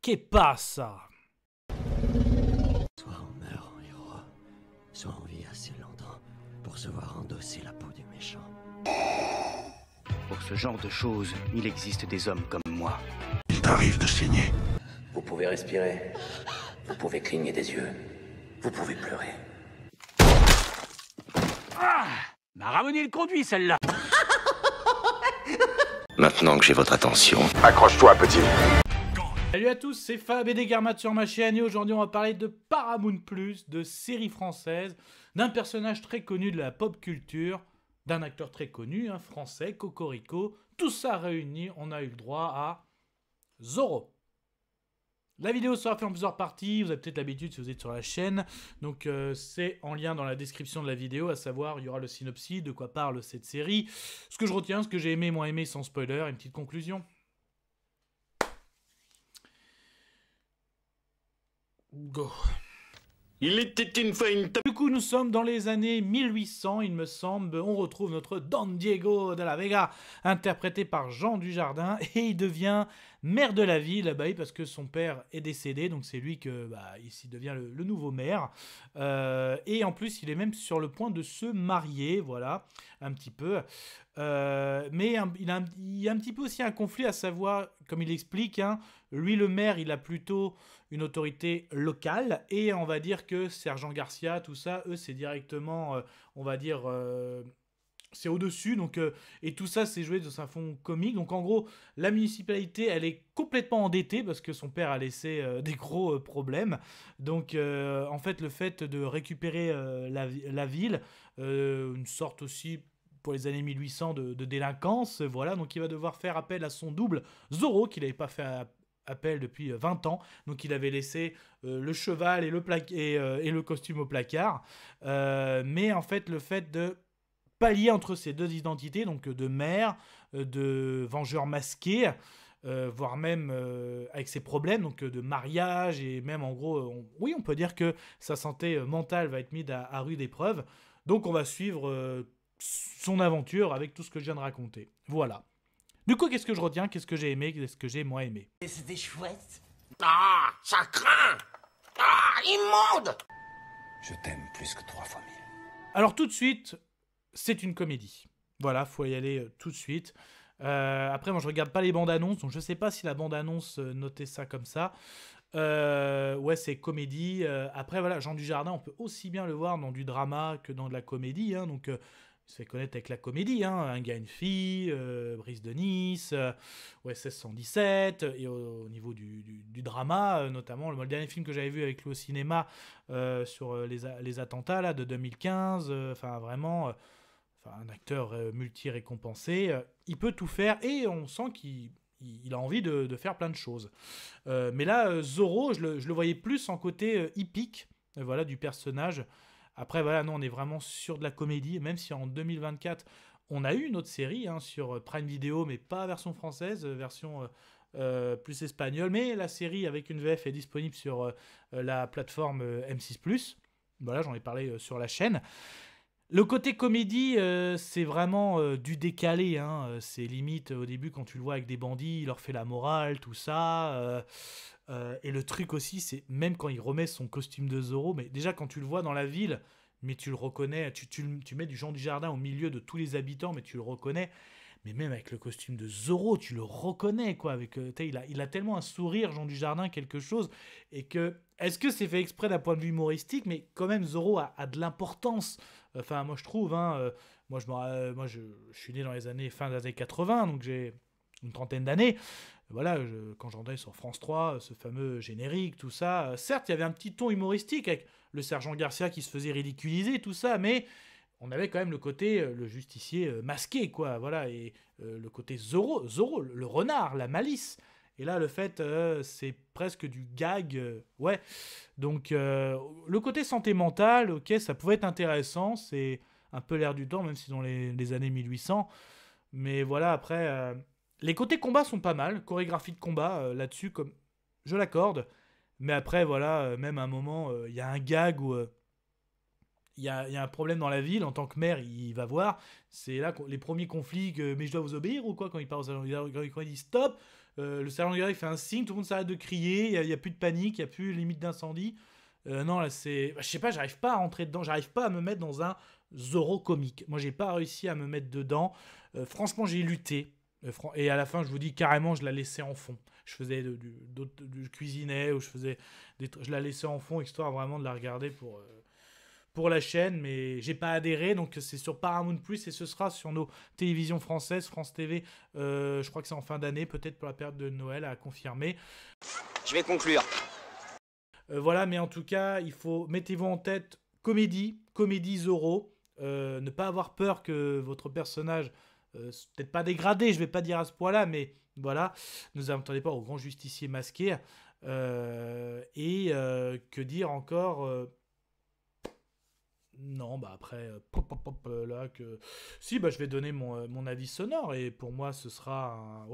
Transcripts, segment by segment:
Que passa? Soit on meurt en héros, soit on vit assez longtemps pour se voir endosser la peau du méchant. Pour ce genre de choses, il existe des hommes comme moi. Il t'arrive de saigner. Vous pouvez respirer, vous pouvez cligner des yeux, vous pouvez pleurer. Ah, m'a ramené le conduit celle-là. Maintenant que j'ai votre attention, Accroche-toi, petit. Salut à tous, c'est Fab et Desgarmat sur ma chaîne et aujourd'hui on va parler de Paramount+, de séries françaises, d'un personnage très connu de la pop culture, d'un acteur très connu, un français, Cocorico. Tout ça réuni, on a eu le droit à Zorro. La vidéo sera faite en plusieurs parties, vous avez peut-être l'habitude si vous êtes sur la chaîne, donc c'est en lien dans la description de la vidéo, à savoir il y aura le synopsis, de quoi parle cette série, ce que je retiens, ce que j'ai aimé, moins aimé sans spoiler, et une petite conclusion. Go. Il était une fois une Du coup, nous sommes dans les années 1800, il me semble. On retrouve notre Don Diego de la Vega, interprété par Jean Dujardin, et il devient maire de la ville, bah oui, parce que son père est décédé, donc c'est lui que, ici devient le nouveau maire. Et en plus, il est même sur le point de se marier, voilà, un petit peu. Mais il y a un petit peu aussi un conflit, à savoir, comme il explique, hein, lui le maire, il a plutôt une autorité locale, et on va dire que Sergent Garcia, tout ça, eux, c'est directement, on va dire, c'est au-dessus, donc, et tout ça, c'est joué dans un fond comique. Donc en gros, la municipalité, elle est complètement endettée, parce que son père a laissé des gros problèmes. Donc en fait, le fait de récupérer la ville, une sorte aussi pour les années 1800 de délinquance, voilà, donc il va devoir faire appel à son double Zorro, qu'il n'avait pas fait appel depuis 20 ans, donc il avait laissé le cheval et le costume au placard, mais en fait le fait de pallier entre ces deux identités, donc de maire, de vengeur masqué, voire même avec ses problèmes, donc de mariage, et même en gros, on peut dire que sa santé mentale va être mise à rude épreuve, donc on va suivre son aventure avec tout ce que je viens de raconter. Voilà. Du coup, qu'est-ce que je retiens? Qu'est-ce que j'ai aimé? Qu'est-ce que j'ai moins aimé? C'était chouette. Ah, ça craint. Ah, immonde. je t'aime plus que 3 fois 1000. Alors tout de suite, c'est une comédie. Voilà, faut y aller tout de suite. Après, moi, je regarde pas les bandes annonces, donc je sais pas si la bande annonce notait ça comme ça. Ouais, c'est comédie. Après, voilà, Jean Dujardin, on peut aussi bien le voir dans du drama que dans de la comédie, hein, donc il se fait connaître avec la comédie, hein, Un gars, une fille, Brise de Nice, OSS 117, et au niveau du drama, notamment le dernier film que j'avais vu avec lui au cinéma sur les attentats là, de 2015, enfin vraiment, un acteur multi-récompensé, il peut tout faire, et on sent qu'il a envie de faire plein de choses. Mais là, Zorro, je le voyais plus en côté hippique, voilà, du personnage. Après, voilà, nous, on est vraiment sur de la comédie, même si en 2024, on a eu une autre série hein, sur Prime Video, mais pas version française, version plus espagnole. Mais la série avec une VF est disponible sur la plateforme M6+. Voilà, j'en ai parlé sur la chaîne. Le côté comédie, c'est vraiment du décalé, hein. C'est limite, au début, quand tu le vois avec des bandits, il leur fait la morale, tout ça. Et le truc aussi, c'est même quand il remet son costume de Zorro, mais déjà quand tu le vois dans la ville, mais tu le reconnais, tu mets du Jean Dujardin au milieu de tous les habitants, mais tu le reconnais. Mais même avec le costume de Zorro, tu le reconnais, quoi. Avec, il a tellement un sourire, Jean Dujardin, quelque chose. Et que, est-ce que c'est fait exprès d'un point de vue humoristique? Mais quand même, Zorro a de l'importance. Enfin, moi, je trouve. Hein, moi, je suis né dans les années, fin des années 80, donc j'ai une trentaine d'années. Voilà, quand j'entendais sur France 3, ce fameux générique, tout ça. Certes, il y avait un petit ton humoristique avec le sergent Garcia qui se faisait ridiculiser, tout ça, mais on avait quand même le côté, le justicier masqué, quoi, voilà, et le côté Zorro, le renard, la malice. Et là, le fait, c'est presque du gag, ouais. Donc, le côté santé mentale, ok, ça pouvait être intéressant, c'est un peu l'air du temps, même si dans les années 1800. Mais voilà, après, les côtés combat sont pas mal, chorégraphie de combat, là-dessus, comme je l'accorde. Mais après, voilà, même à un moment, il y a un gag où il y a un problème dans la ville, en tant que maire, il va voir. C'est là les premiers conflits, mais je dois vous obéir ou quoi, quand il parle quand il dit stop, le sergent de guerre il fait un signe, tout le monde s'arrête de crier, il y a plus de panique, il y a plus limite d'incendie. Non, là c'est... je sais pas, j'arrive pas à rentrer dedans, j'arrive pas à me mettre dans un Zorro comique. Moi j'ai pas réussi à me mettre dedans. Franchement j'ai lutté. Et à la fin je vous dis carrément je la laissais en fond. Je faisais je cuisinais ou je la laissais en fond histoire vraiment de la regarder pour la chaîne, mais j'ai pas adhéré, donc c'est sur Paramount Plus et ce sera sur nos télévisions françaises, France TV, je crois que c'est en fin d'année, peut-être pour la période de Noël à confirmer. Je vais conclure. Voilà, mais en tout cas, mettez-vous en tête, comédie Zorro, ne pas avoir peur que votre personnage, peut-être pas dégradé, je vais pas dire à ce point-là, mais voilà, ne vous attendez pas au grand justicier masqué, et que dire encore non, bah après, là, que... Si, bah je vais donner mon avis sonore, et pour moi, ce sera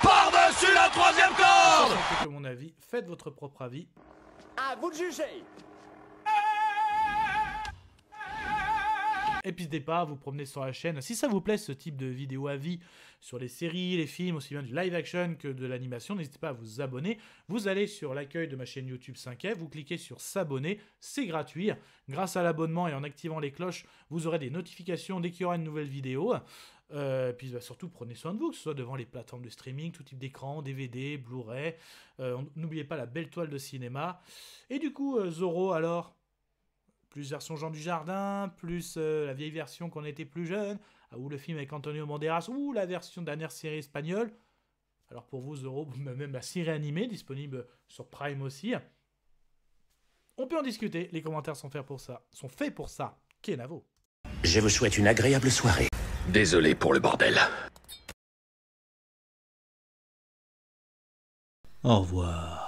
Par-dessus la troisième corde! C'est que mon avis, faites votre propre avis. À vous de juger. Et puis n'hésitez pas à vous promener sur la chaîne. Si ça vous plaît, ce type de vidéo avis sur les séries, les films, aussi bien du live action que de l'animation, n'hésitez pas à vous abonner. Vous allez sur l'accueil de ma chaîne YouTube 5F, vous cliquez sur s'abonner, c'est gratuit. Grâce à l'abonnement et en activant les cloches, vous aurez des notifications dès qu'il y aura une nouvelle vidéo. Puis surtout, prenez soin de vous, que ce soit devant les plateformes de streaming, tout type d'écran, DVD, Blu-ray. N'oubliez pas la belle toile de cinéma. Et du coup, Zorro, alors, plus version Jean Dujardin, plus la vieille version quand on était plus jeune, ou le film avec Antonio Banderas, ou la version dernière série espagnole. Alors pour vous, Zorro, même la série animée, disponible sur Prime aussi. On peut en discuter, les commentaires sont faits pour ça. Kenavo. Je vous souhaite une agréable soirée. Désolé pour le bordel. Au revoir.